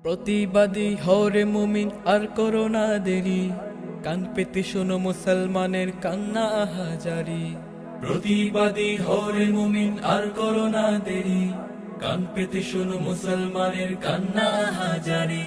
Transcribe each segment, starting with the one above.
প্রতিবাদী হরে মুমিন আর করোনা দেরি, কান পেতে শোনো মুসলমানের কান্না আহাজারি। প্রতিবাদী হরে মুমিন আর করোনা দেরি, কান পেতে শোনো মুসলমানের কান্না আহাজারি।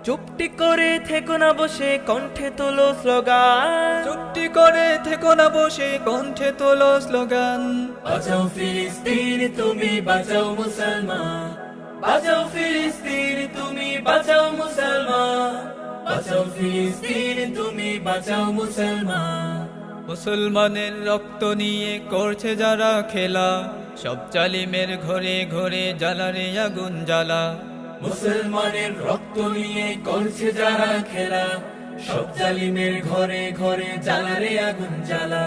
চুপটি করে থেকো না বসে, কণ্ঠে তোলো স্লোগান। চুপটি করে থেকো না বসে, কণ্ঠে তোলো স্লোগান। বাঁচাও ফিলিস্তিন, তুমি বাঁচাও মুসলমান। বাঁচাও ফিলিস্তিন, তুমি বাঁচাও মুসলমান। বাঁচাও ফিলিস্তিন, তুমি বাঁচাও মুসলমান। মুসলমানের রক্ত নিয়ে করছে যারা খেলা, সব জালিমের ঘরে ঘরে জ্বালারে আগুন জ্বালা। মুসলমানের রক্ত নিয়ে করছে যারা খেলা, সব জালিমের ঘরে ঘরে জ্বালারে আগুন জ্বালা।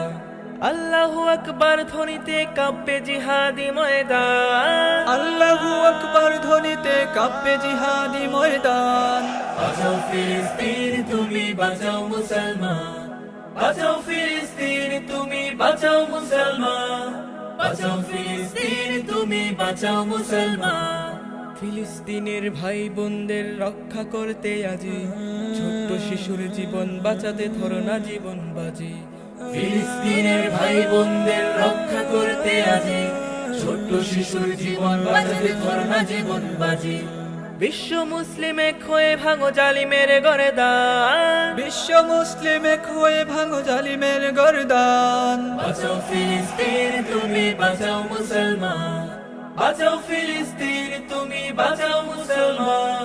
আল্লাহু আকবার ধ্বনিতে কাঁপবে জিহাদি ময়দান। আল্লাহু আকবার ধ্বনিতে কাঁপবে জিহাদি ময়দান। বাঁচাও ফিলিস্তিন, তুমি বাঁচাও মুসলমান। বাঁচাও ফিলিস্তিন, তুমি বাঁচাও মুসলমান। বাঁচাও ফিলিস্তিন, তুমি বাঁচাও মুসলমান। ফিলিস্তিনের ভাই বোনদের রক্ষা করতে আজি, ছোট্ট শিশুর জীবন বাঁচাতে ধরো না জীবন বাজি। ফিলিস্তিনের ভাই বোনদের রক্ষা করতে আজি, ছোট্ট শিশুর জীবন বাঁচাতে ধরো না জীবন বাজি। বিশ্ব মুসলিম এক হয়ে ভাঙো জালিমের গর্দান। বিশ্ব মুসলিম এক হয়ে ভাঙো জালিমের গর্দান। বাঁচাও ফিলিস্তিন, তুমি বাঁচাও মুসলমান। বাঁচাও ফিলিস্তিন, তুমি বাঁচাও মুসলমান।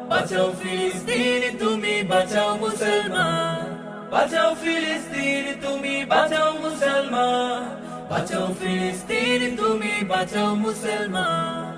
বাঁচাও ফিলিস্তিন, তুমি বাঁচাও মুসলমান। বাঁচাও ফিলিস্তিন, তুমি বাঁচাও মুসলমান। বাঁচাও ফিলিস্তিন, তুমি বাঁচাও মুসলমান।